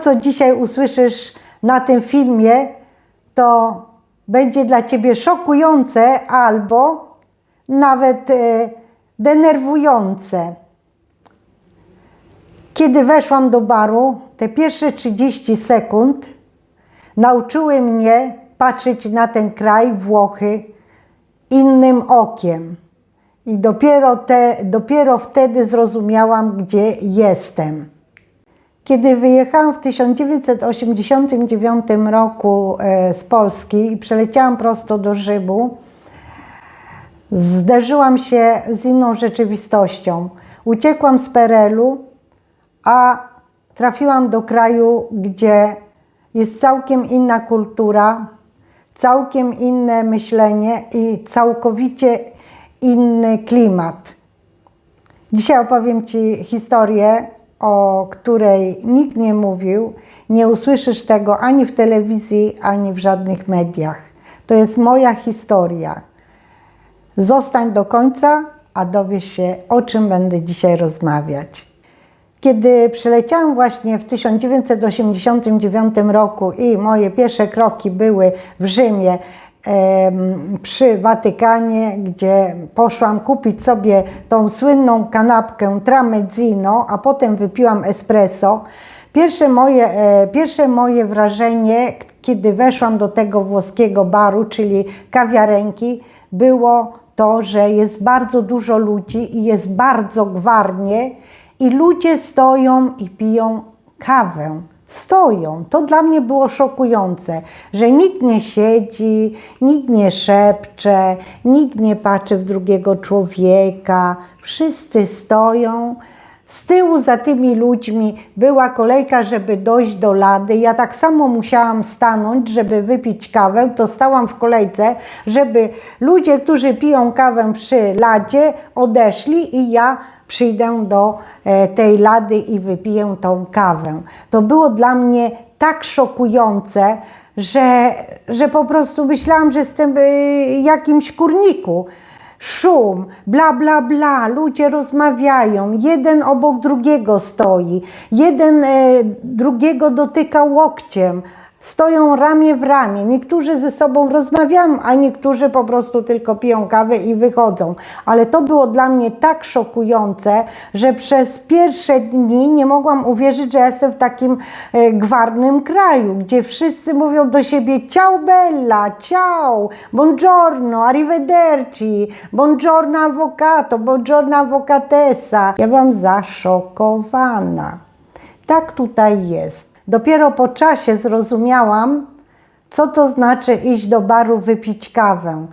Co dzisiaj usłyszysz na tym filmie, to będzie dla Ciebie szokujące albo nawet denerwujące. Kiedy weszłam do baru, te pierwsze 30 sekund nauczyły mnie patrzeć na ten kraj, Włochy, innym okiem. I dopiero wtedy zrozumiałam, gdzie jestem. Kiedy wyjechałam w 1989 roku z Polski i przeleciałam prosto do Rzymu, zderzyłam się z inną rzeczywistością. Uciekłam z PRL-u, a trafiłam do kraju, gdzie jest całkiem inna kultura, całkiem inne myślenie i całkowicie inny klimat. Dzisiaj opowiem Ci historię, o której nikt nie mówił. Nie usłyszysz tego ani w telewizji, ani w żadnych mediach. To jest moja historia. Zostań do końca, a dowiesz się, o czym będę dzisiaj rozmawiać. Kiedy przyleciałam właśnie w 1989 roku i moje pierwsze kroki były w Rzymie, przy Watykanie, gdzie poszłam kupić sobie tą słynną kanapkę tramezzino, a potem wypiłam espresso. Pierwsze moje wrażenie, kiedy weszłam do tego włoskiego baru, czyli kawiarenki, było to, że jest bardzo dużo ludzi i jest bardzo gwarnie i ludzie stoją i piją kawę. Stoją. To dla mnie było szokujące, że nikt nie siedzi, nikt nie szepcze, nikt nie patrzy w drugiego człowieka. Wszyscy stoją. Z tyłu za tymi ludźmi była kolejka, żeby dojść do lady. Ja tak samo musiałam stanąć, żeby wypić kawę. To stałam w kolejce, żeby ludzie, którzy piją kawę przy ladzie, odeszli i ja przyjdę do tej lady i wypiję tą kawę. To było dla mnie tak szokujące, że po prostu myślałam, że jestem w jakimś kurniku. Szum, bla, bla, bla, ludzie rozmawiają, jeden obok drugiego stoi, jeden drugiego dotyka łokciem, stoją ramię w ramię, niektórzy ze sobą rozmawiają, a niektórzy po prostu tylko piją kawę i wychodzą. Ale to było dla mnie tak szokujące, że przez pierwsze dni nie mogłam uwierzyć, że ja jestem w takim gwarnym kraju, gdzie wszyscy mówią do siebie ciao bella, ciao, buongiorno, arrivederci, buongiorno avvocato, buongiorno avvocatessa. Ja byłam zaszokowana. Tak tutaj jest. Dopiero po czasie zrozumiałam, co to znaczy iść do baru wypić kawę.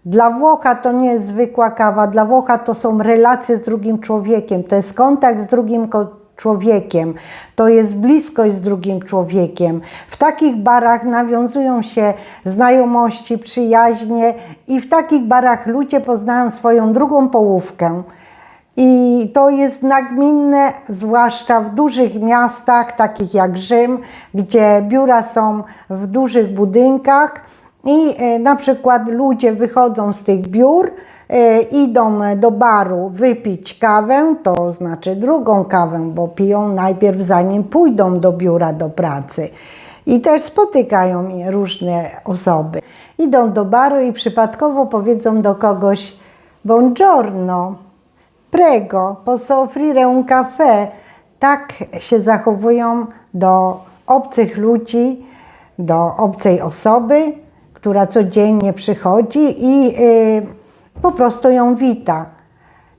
Dla Włocha to nie jest zwykła kawa, dla Włocha to są relacje z drugim człowiekiem, to jest kontakt z drugim człowiekiem, to jest bliskość z drugim człowiekiem. W takich barach nawiązują się znajomości, przyjaźnie i w takich barach ludzie poznają swoją drugą połówkę. I to jest nagminne, zwłaszcza w dużych miastach, takich jak Rzym, gdzie biura są w dużych budynkach i na przykład ludzie wychodzą z tych biur, idą do baru wypić kawę, to znaczy drugą kawę, bo piją najpierw zanim pójdą do biura, do pracy. I też spotykają różne osoby. Idą do baru i przypadkowo powiedzą do kogoś buongiorno. Prego, posso offrire un caffè? Tak się zachowują do obcych ludzi, do obcej osoby, która codziennie przychodzi i po prostu ją wita.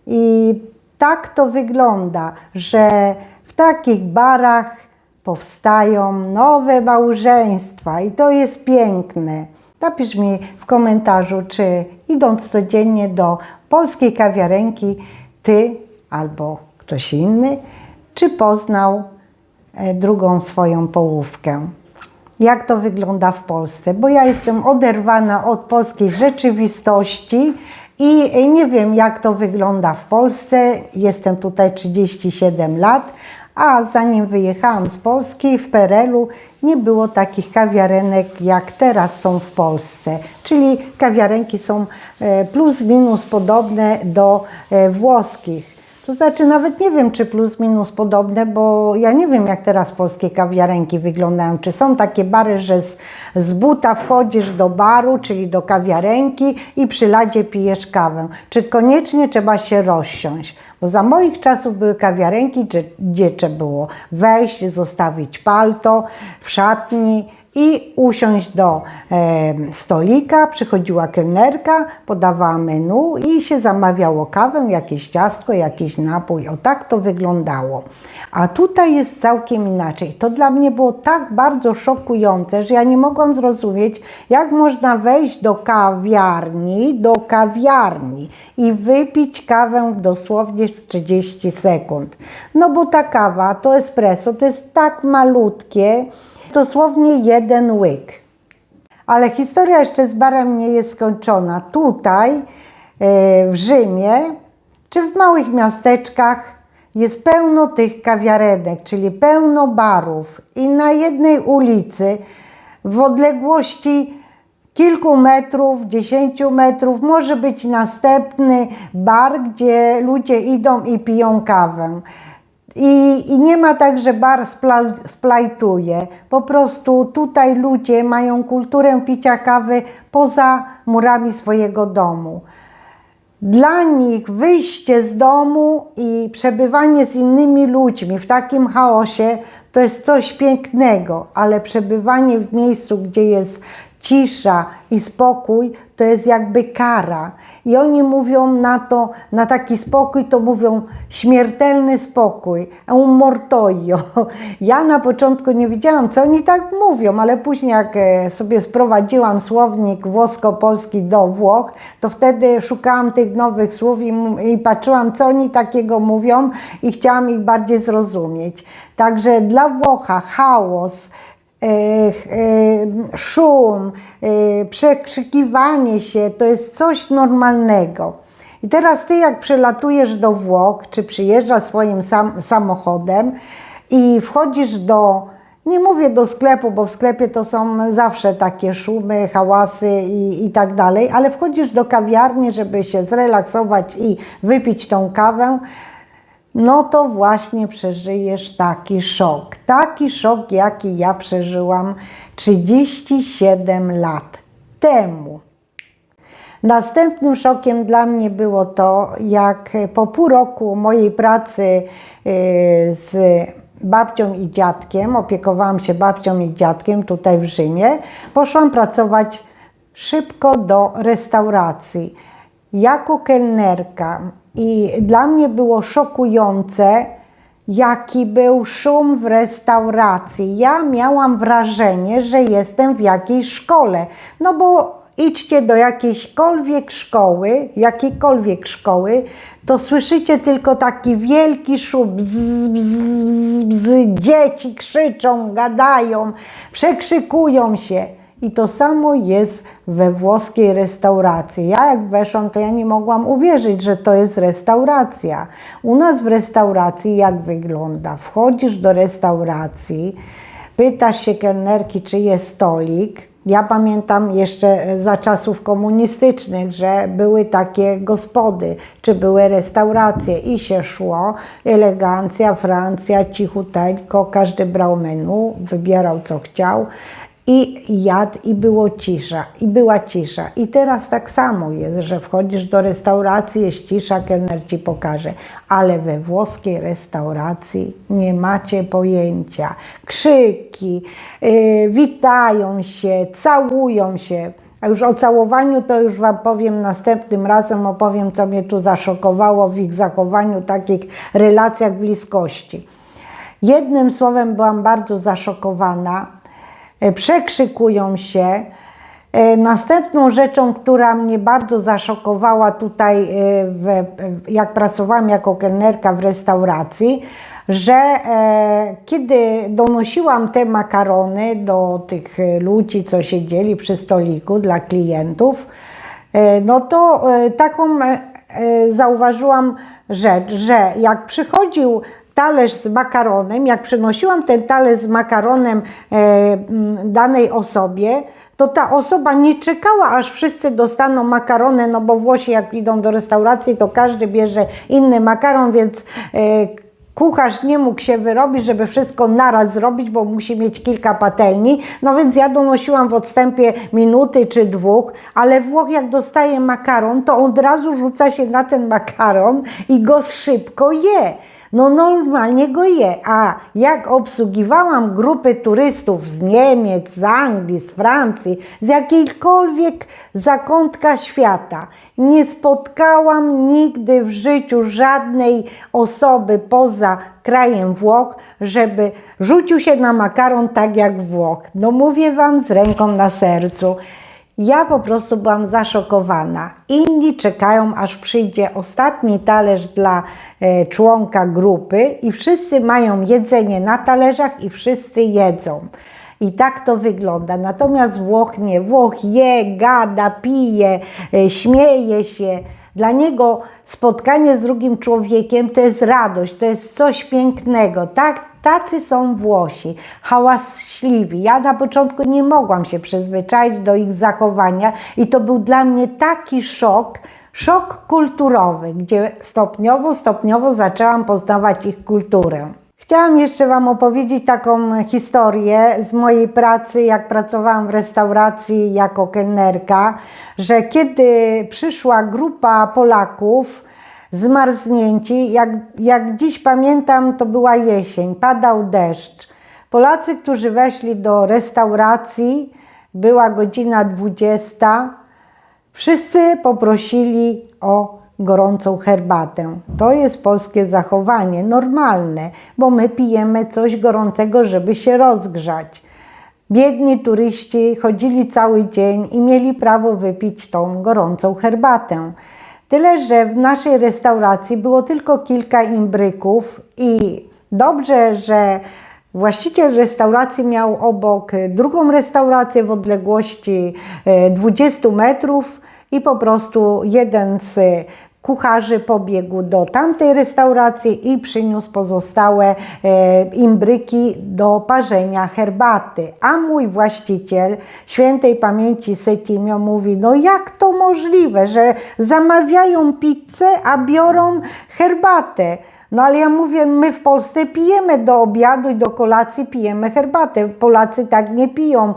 I tak to wygląda, że w takich barach powstają nowe małżeństwa i to jest piękne. Napisz mi w komentarzu, czy idąc codziennie do polskiej kawiarenki, ty albo ktoś inny, czy poznał drugą swoją połówkę. Jak to wygląda w Polsce? Bo ja jestem oderwana od polskiej rzeczywistości i nie wiem, jak to wygląda w Polsce. Jestem tutaj 37 lat, a zanim wyjechałam z Polski, w PRL-u nie było takich kawiarenek, jak teraz są w Polsce. Czyli kawiarenki są plus minus podobne do włoskich. To znaczy nawet nie wiem, czy plus minus podobne, bo ja nie wiem, jak teraz polskie kawiarenki wyglądają. Czy są takie bary, że z buta wchodzisz do baru, czyli do kawiarenki i przy ladzie pijesz kawę. Czy koniecznie trzeba się rozsiąść? Bo za moich czasów były kawiarenki, gdzie trzeba było wejść, zostawić palto w szatni i usiąść do stolika, przychodziła kelnerka, podawała menu i się zamawiało kawę, jakieś ciastko, jakiś napój. O tak to wyglądało. A tutaj jest całkiem inaczej. To dla mnie było tak bardzo szokujące, że ja nie mogłam zrozumieć, jak można wejść do kawiarni i wypić kawę dosłownie w 30 sekund. No bo ta kawa, to espresso, to jest tak malutkie, dosłownie jeden łyk. Ale historia jeszcze z barem nie jest skończona. Tutaj w Rzymie, czy w małych miasteczkach jest pełno tych kawiarenek, czyli pełno barów. I na jednej ulicy w odległości kilku metrów, 10 metrów może być następny bar, gdzie ludzie idą i piją kawę. I nie ma tak, że bar splajtuje. Po prostu tutaj ludzie mają kulturę picia kawy poza murami swojego domu. Dla nich wyjście z domu i przebywanie z innymi ludźmi w takim chaosie to jest coś pięknego, ale przebywanie w miejscu, gdzie jest cisza i spokój, to jest jakby kara. I oni mówią na taki spokój, to mówią śmiertelny spokój, un mortorio. Ja na początku nie wiedziałam, co oni tak mówią, ale później jak sobie sprowadziłam słownik włosko-polski do Włoch, to wtedy szukałam tych nowych słów i patrzyłam, co oni takiego mówią i chciałam ich bardziej zrozumieć. Także dla Włocha chaos, szum, przekrzykiwanie się, to jest coś normalnego. I teraz ty jak przylatujesz do Włoch, czy przyjeżdżasz swoim samochodem i wchodzisz nie mówię do sklepu, bo w sklepie to są zawsze takie szumy, hałasy i tak dalej, ale wchodzisz do kawiarni, żeby się zrelaksować i wypić tą kawę, no to właśnie przeżyjesz taki szok. Taki szok, jaki ja przeżyłam 37 lat temu. Następnym szokiem dla mnie było to, jak po pół roku mojej pracy z babcią i dziadkiem, opiekowałam się babcią i dziadkiem tutaj w Rzymie, poszłam pracować szybko do restauracji jako kelnerka. I dla mnie było szokujące, jaki był szum w restauracji. Ja miałam wrażenie, że jestem w jakiejś szkole. No bo idźcie do jakiejkolwiek szkoły, to słyszycie tylko taki wielki szum, bzz, bzz, bzz, bzz, dzieci krzyczą, gadają, przekrzykują się. I to samo jest we włoskiej restauracji. Ja jak weszłam, to ja nie mogłam uwierzyć, że to jest restauracja. U nas w restauracji jak wygląda? Wchodzisz do restauracji, pytasz się kelnerki, czy jest stolik. Ja pamiętam jeszcze za czasów komunistycznych, że były takie gospody, czy były restauracje i się szło, elegancja, Francja, cichuteńko, każdy brał menu, wybierał co chciał. I jadł, i była cisza. I teraz tak samo jest, że wchodzisz do restauracji, jest cisza, kelner ci pokaże. Ale we włoskiej restauracji nie macie pojęcia. Krzyki, witają się, całują się. A już o całowaniu to już wam powiem następnym razem, opowiem, co mnie tu zaszokowało w ich zachowaniu, takich relacjach bliskości. Jednym słowem byłam bardzo zaszokowana. Przekrzykują się. Następną rzeczą, która mnie bardzo zaszokowała tutaj, jak pracowałam jako kelnerka w restauracji, że kiedy donosiłam te makarony do tych ludzi, co siedzieli przy stoliku dla klientów, no to taką zauważyłam rzecz, że jak przychodził talerz z makaronem, jak przynosiłam ten talerz z makaronem danej osobie, to ta osoba nie czekała, aż wszyscy dostaną makarony, no bo Włosi jak idą do restauracji, to każdy bierze inny makaron, więc kucharz nie mógł się wyrobić, żeby wszystko naraz zrobić, bo musi mieć kilka patelni. No więc ja donosiłam w odstępie minuty czy dwóch, ale Włoch jak dostaje makaron, to od razu rzuca się na ten makaron i go szybko je. No normalnie go je, a jak obsługiwałam grupy turystów z Niemiec, z Anglii, z Francji, z jakiejkolwiek zakątka świata, nie spotkałam nigdy w życiu żadnej osoby poza krajem Włoch, żeby rzucił się na makaron tak jak Włoch. No mówię wam z ręką na sercu. Ja po prostu byłam zaszokowana. Inni czekają, aż przyjdzie ostatni talerz dla członka grupy i wszyscy mają jedzenie na talerzach i wszyscy jedzą. I tak to wygląda. Natomiast Włoch nie. Włoch je, gada, pije, śmieje się. Dla niego spotkanie z drugim człowiekiem to jest radość, to jest coś pięknego. Tacy są Włosi, hałaśliwi. Ja na początku nie mogłam się przyzwyczaić do ich zachowania i to był dla mnie taki szok kulturowy, gdzie stopniowo zaczęłam poznawać ich kulturę. Chciałam jeszcze wam opowiedzieć taką historię z mojej pracy, jak pracowałam w restauracji jako kelnerka, że kiedy przyszła grupa Polaków, zmarznięci, jak dziś pamiętam, to była jesień, padał deszcz. Polacy, którzy weszli do restauracji, była godzina 20, wszyscy poprosili o gorącą herbatę. To jest polskie zachowanie, normalne, bo my pijemy coś gorącego, żeby się rozgrzać. Biedni turyści chodzili cały dzień i mieli prawo wypić tą gorącą herbatę. Tyle, że w naszej restauracji było tylko kilka imbryków i dobrze, że właściciel restauracji miał obok drugą restaurację w odległości 20 metrów i po prostu jeden z kucharzy pobiegł do tamtej restauracji i przyniósł pozostałe imbryki do parzenia herbaty. A mój właściciel, świętej pamięci Settimio, mówi, no jak to możliwe, że zamawiają pizzę, a biorą herbatę? No ale ja mówię, my w Polsce pijemy do obiadu i do kolacji pijemy herbatę. Polacy tak nie piją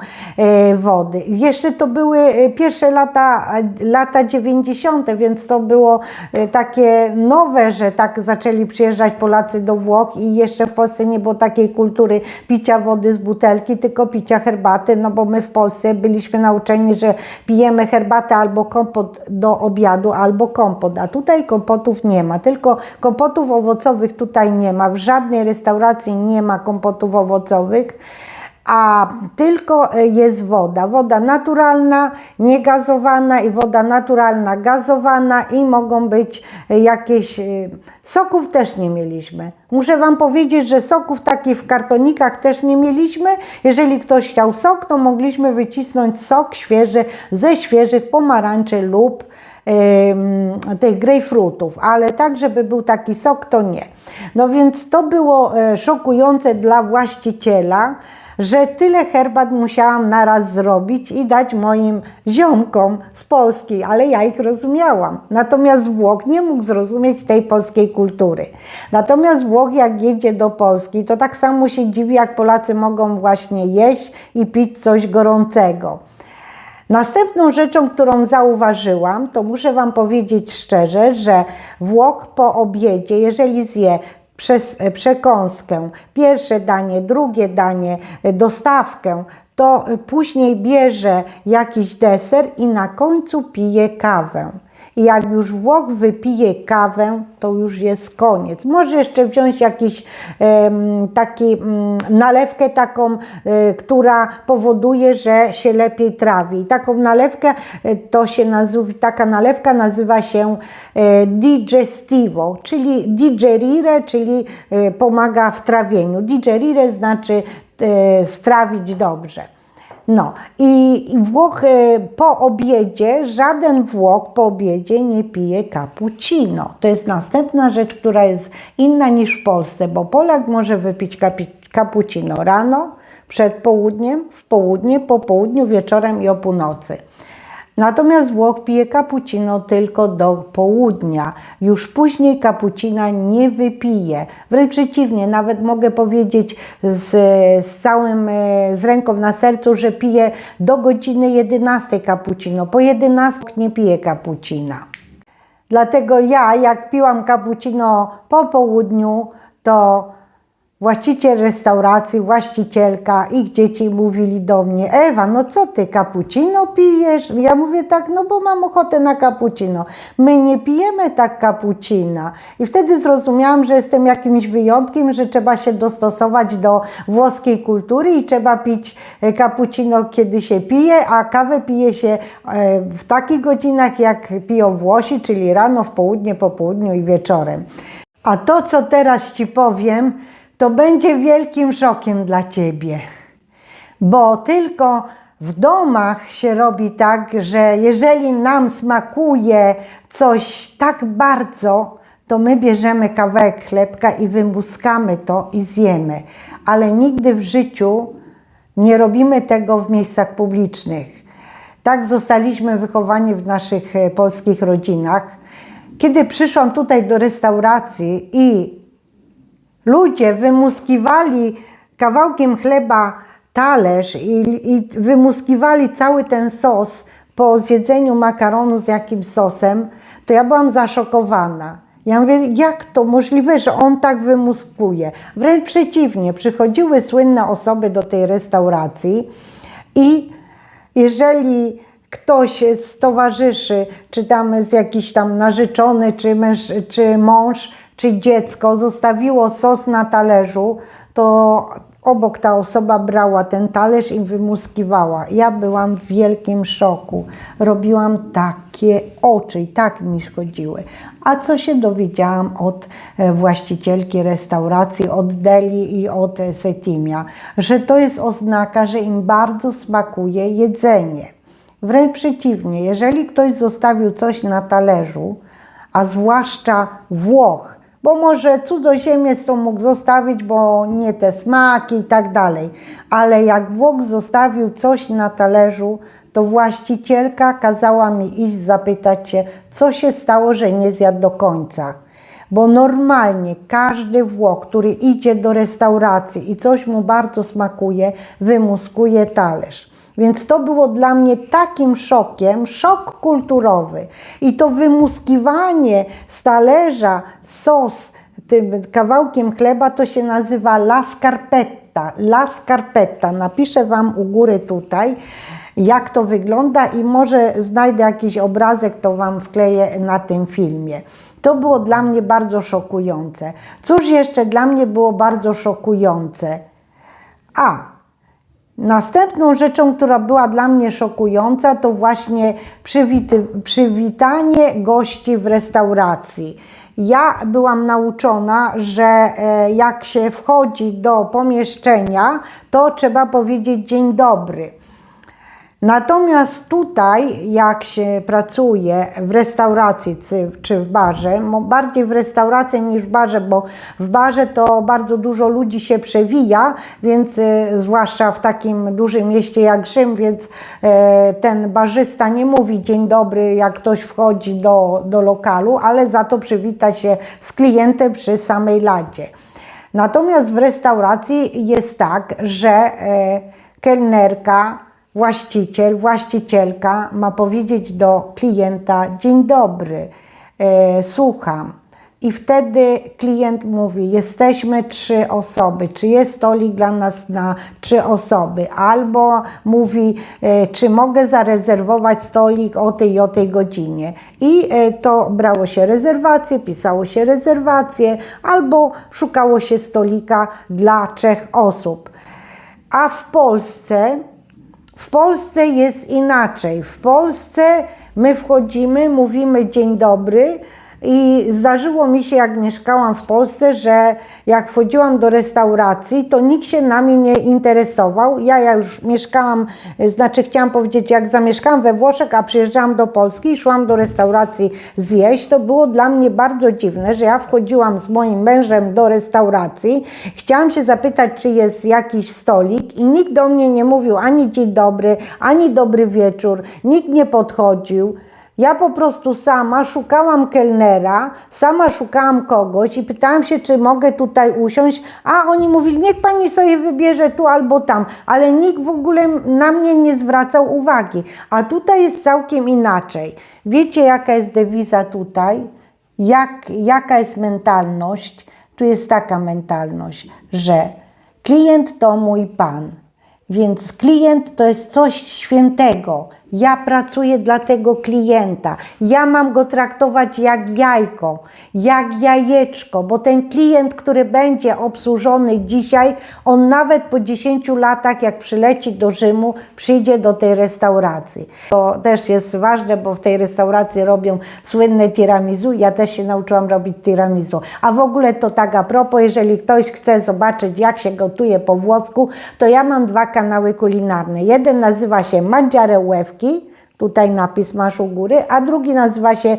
wody. Jeszcze to były pierwsze lata 90., więc to było takie nowe, że tak zaczęli przyjeżdżać Polacy do Włoch i jeszcze w Polsce nie było takiej kultury picia wody z butelki, tylko picia herbaty, no bo my w Polsce byliśmy nauczeni, że pijemy herbatę albo kompot do obiadu, albo kompot, a tutaj kompotów nie ma, tylko kompotów owocowych tutaj nie ma, w żadnej restauracji nie ma kompotów owocowych, a tylko jest woda naturalna, niegazowana i woda naturalna gazowana i mogą być jakieś, soków też nie mieliśmy. Muszę wam powiedzieć, że soków takich w kartonikach też nie mieliśmy. Jeżeli ktoś chciał sok, to mogliśmy wycisnąć sok świeży ze świeżych pomarańczy lub tych grejpfrutów, ale tak, żeby był taki sok, to nie. No więc to było szokujące dla właściciela, że tyle herbat musiałam naraz zrobić i dać moim ziomkom z Polski, ale ja ich rozumiałam. Natomiast Włoch nie mógł zrozumieć tej polskiej kultury. Natomiast Włoch jak jedzie do Polski, to tak samo się dziwi, jak Polacy mogą właśnie jeść i pić coś gorącego. Następną rzeczą, którą zauważyłam, to muszę wam powiedzieć szczerze, że Włoch po obiedzie, jeżeli zje przez przekąskę, pierwsze danie, drugie danie, dostawkę, to później bierze jakiś deser i na końcu pije kawę. I jak już Włoch wypije kawę, to już jest koniec. Może jeszcze wziąć jakiś nalewkę taką, która powoduje, że się lepiej trawi. I taką nalewkę taka nalewka nazywa się digestivo, czyli digerire, czyli pomaga w trawieniu. Digerire znaczy strawić dobrze. No i Włoch po obiedzie, żaden Włoch po obiedzie nie pije cappuccino. To jest następna rzecz, która jest inna niż w Polsce, bo Polak może wypić cappuccino rano, przed południem, w południe, po południu, wieczorem i o północy. Natomiast Włoch pije cappuccino tylko do południa. Już później cappuccina nie wypije. Wręcz przeciwnie, nawet mogę powiedzieć z ręką na sercu, że pije do godziny 11 cappuccino. Po 11 nie pije cappuccina. Dlatego ja, jak piłam cappuccino po południu, to właściciel restauracji, właścicielka, ich dzieci mówili do mnie: Ewa, no co ty, cappuccino pijesz? Ja mówię: tak, no bo mam ochotę na cappuccino. My nie pijemy tak cappuccina. I wtedy zrozumiałam, że jestem jakimś wyjątkiem, że trzeba się dostosować do włoskiej kultury i trzeba pić cappuccino, kiedy się pije, a kawę pije się w takich godzinach, jak piją Włosi, czyli rano, w południe, po południu i wieczorem. A to, co teraz Ci powiem, to będzie wielkim szokiem dla Ciebie, bo tylko w domach się robi tak, że jeżeli nam smakuje coś tak bardzo, to my bierzemy kawałek chlebka i wymuskamy to i zjemy, ale nigdy w życiu nie robimy tego w miejscach publicznych. Tak zostaliśmy wychowani w naszych polskich rodzinach. Kiedy przyszłam tutaj do restauracji i ludzie wymuskiwali kawałkiem chleba talerz i wymuskiwali cały ten sos po zjedzeniu makaronu z jakimś sosem, to ja byłam zaszokowana. Ja mówię: jak to możliwe, że on tak wymuskuje? Wręcz przeciwnie, przychodziły słynne osoby do tej restauracji i jeżeli ktoś z towarzyszy, czy tam z jakiś tam narzeczony, czy mąż, czy dziecko zostawiło sos na talerzu, to obok ta osoba brała ten talerz i wymuskiwała. Ja byłam w wielkim szoku. Robiłam takie oczy i tak mi chodziły. A co się dowiedziałam od właścicielki restauracji, od Deli i od Setimia, że to jest oznaka, że im bardzo smakuje jedzenie. Wręcz przeciwnie, jeżeli ktoś zostawił coś na talerzu, a zwłaszcza Włoch, bo może cudzoziemiec to mógł zostawić, bo nie te smaki i tak dalej, ale jak Włoch zostawił coś na talerzu, to właścicielka kazała mi iść zapytać się, co się stało, że nie zjadł do końca. Bo normalnie każdy Włoch, który idzie do restauracji i coś mu bardzo smakuje, wymuskuje talerz. Więc to było dla mnie takim szokiem, szok kulturowy. I to wymuskiwanie z talerza sos tym kawałkiem chleba to się nazywa la scarpetta. La scarpetta. Napiszę Wam u góry tutaj, jak to wygląda i może znajdę jakiś obrazek, to Wam wkleję na tym filmie. To było dla mnie bardzo szokujące. Cóż jeszcze dla mnie było bardzo szokujące? Następną rzeczą, która była dla mnie szokująca, to właśnie przywitanie gości w restauracji. Ja byłam nauczona, że jak się wchodzi do pomieszczenia, to trzeba powiedzieć dzień dobry. Natomiast tutaj, jak się pracuje w restauracji czy w barze, bardziej w restauracji niż w barze, bo w barze to bardzo dużo ludzi się przewija, więc zwłaszcza w takim dużym mieście jak Rzym, więc ten barzysta nie mówi dzień dobry, jak ktoś wchodzi do lokalu, ale za to przywita się z klientem przy samej ladzie. Natomiast w restauracji jest tak, że kelnerka, właściciel, właścicielka ma powiedzieć do klienta dzień dobry, słucham. I wtedy klient mówi: jesteśmy 3 osoby, czy jest stolik dla nas na 3 osoby? Albo mówi: czy mogę zarezerwować stolik o tej godzinie? I to brało się rezerwację, pisało się rezerwację, albo szukało się stolika dla 3 osób. A w Polsce jest inaczej. W Polsce my wchodzimy, mówimy dzień dobry, I zdarzyło mi się, jak mieszkałam w Polsce, że jak wchodziłam do restauracji, to nikt się nami nie interesował. Ja już mieszkałam, znaczy chciałam powiedzieć, jak zamieszkałam we Włoszech, a przyjeżdżałam do Polski i szłam do restauracji zjeść, to było dla mnie bardzo dziwne, że ja wchodziłam z moim mężem do restauracji, chciałam się zapytać, czy jest jakiś stolik i nikt do mnie nie mówił ani dzień dobry, ani dobry wieczór, nikt nie podchodził. Ja po prostu sama szukałam kelnera, sama szukałam kogoś i pytałam się, czy mogę tutaj usiąść, a oni mówili, niech pani sobie wybierze tu albo tam, ale nikt w ogóle na mnie nie zwracał uwagi. A tutaj jest całkiem inaczej. Wiecie, jaka jest dewiza tutaj? Jaka jest mentalność? Tu jest taka mentalność, że klient to mój pan. Więc klient to jest coś świętego. Ja pracuję dla tego klienta. Ja mam go traktować jak jajko, jak jajeczko, bo ten klient, który będzie obsłużony dzisiaj, on nawet po 10 latach, jak przyleci do Rzymu, przyjdzie do tej restauracji. To też jest ważne, bo w tej restauracji robią słynne tiramisu. Ja też się nauczyłam robić tiramisu. A w ogóle to tak a propos, jeżeli ktoś chce zobaczyć, jak się gotuje po włosku, to ja mam 2 kanały kulinarne. Jeden nazywa się Mangiare Łewki, tutaj napis masz u góry, a drugi nazywa się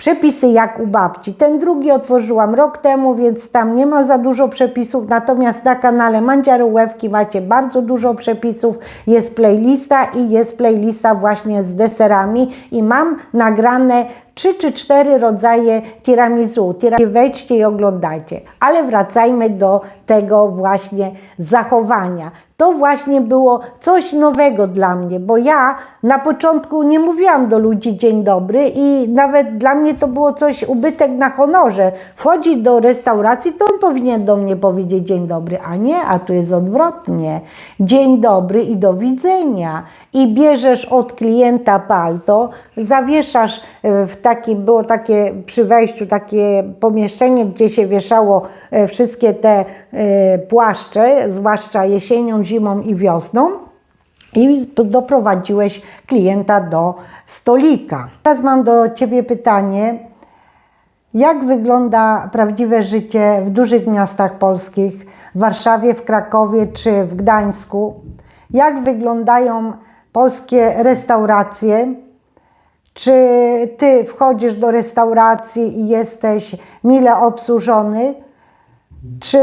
Przepisy jak u babci. Ten drugi otworzyłam rok temu, więc tam nie ma za dużo przepisów, natomiast na kanale Mangiare Łewki macie bardzo dużo przepisów, jest playlista i jest playlista właśnie z deserami i mam nagrane 3 czy 4 rodzaje tiramisu. Wejdźcie i oglądajcie. Ale wracajmy do tego właśnie zachowania. To właśnie było coś nowego dla mnie, bo ja na początku nie mówiłam do ludzi dzień dobry i nawet dla mnie to było coś, ubytek na honorze. Wchodzi do restauracji, to on powinien do mnie powiedzieć dzień dobry, a nie, a tu jest odwrotnie. Dzień dobry i do widzenia. I bierzesz od klienta palto, zawieszasz było takie przy wejściu takie pomieszczenie, gdzie się wieszało wszystkie te płaszcze, zwłaszcza jesienią, zimą i wiosną, i doprowadziłeś klienta do stolika. Teraz mam do Ciebie pytanie, jak wygląda prawdziwe życie w dużych miastach polskich, w Warszawie, w Krakowie czy w Gdańsku? Jak wyglądają polskie restauracje? Czy Ty wchodzisz do restauracji i jesteś mile obsłużony? Czy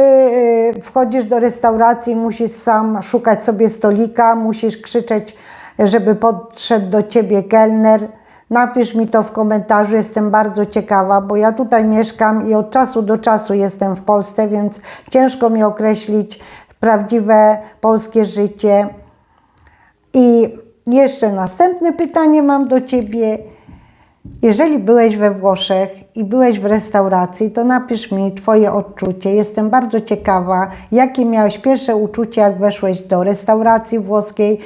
wchodzisz do restauracji i musisz sam szukać sobie stolika, musisz krzyczeć, żeby podszedł do Ciebie kelner? Napisz mi to w komentarzu, jestem bardzo ciekawa, bo ja tutaj mieszkam i od czasu do czasu jestem w Polsce, więc ciężko mi określić prawdziwe polskie życie. I jeszcze następne pytanie mam do Ciebie. Jeżeli byłeś we Włoszech i byłeś w restauracji, to napisz mi Twoje odczucie. Jestem bardzo ciekawa, jakie miałeś pierwsze uczucie, jak weszłeś do restauracji włoskiej,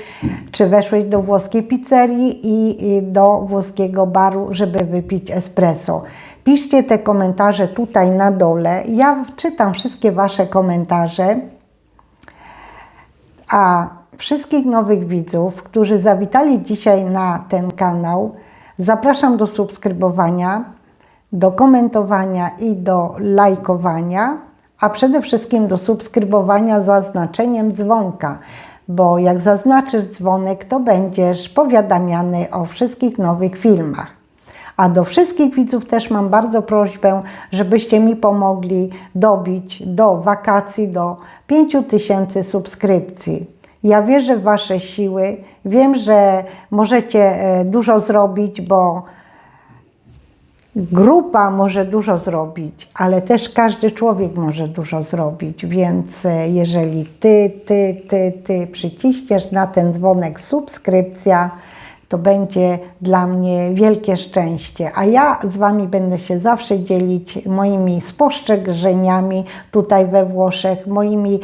czy weszłeś do włoskiej pizzerii i do włoskiego baru, żeby wypić espresso. Piszcie te komentarze tutaj na dole. Ja czytam wszystkie Wasze komentarze, a wszystkich nowych widzów, którzy zawitali dzisiaj na ten kanał, zapraszam do subskrybowania, do komentowania i do lajkowania, a przede wszystkim do subskrybowania z zaznaczeniem dzwonka, bo jak zaznaczysz dzwonek, to będziesz powiadamiany o wszystkich nowych filmach. A do wszystkich widzów też mam bardzo prośbę, żebyście mi pomogli dobić do wakacji do 5000 subskrypcji. Ja wierzę w Wasze siły, wiem, że możecie dużo zrobić, bo grupa może dużo zrobić, ale też każdy człowiek może dużo zrobić, więc jeżeli Ty przyciśniesz na ten dzwonek subskrypcja, to będzie dla mnie wielkie szczęście. A ja z Wami będę się zawsze dzielić moimi spostrzeżeniami tutaj we Włoszech, moimi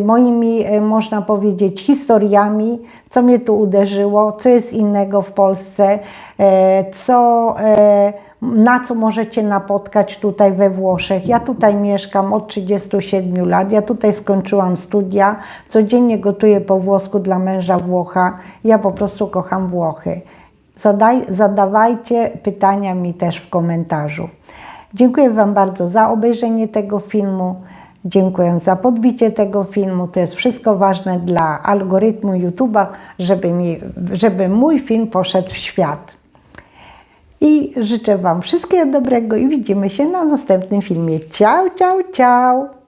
moimi, można powiedzieć, historiami, co mnie tu uderzyło, co jest innego w Polsce, na co możecie napotkać tutaj we Włoszech. Ja tutaj mieszkam od 37 lat, ja tutaj skończyłam studia, codziennie gotuję po włosku dla męża Włocha, ja po prostu kocham Włochy. zadawajcie pytania mi też w komentarzu. Dziękuję Wam bardzo za obejrzenie tego filmu. Dziękuję za podbicie tego filmu. To jest wszystko ważne dla algorytmu YouTube'a, żeby mój film poszedł w świat. I życzę Wam wszystkiego dobrego i widzimy się na następnym filmie. Ciao, ciao, ciao!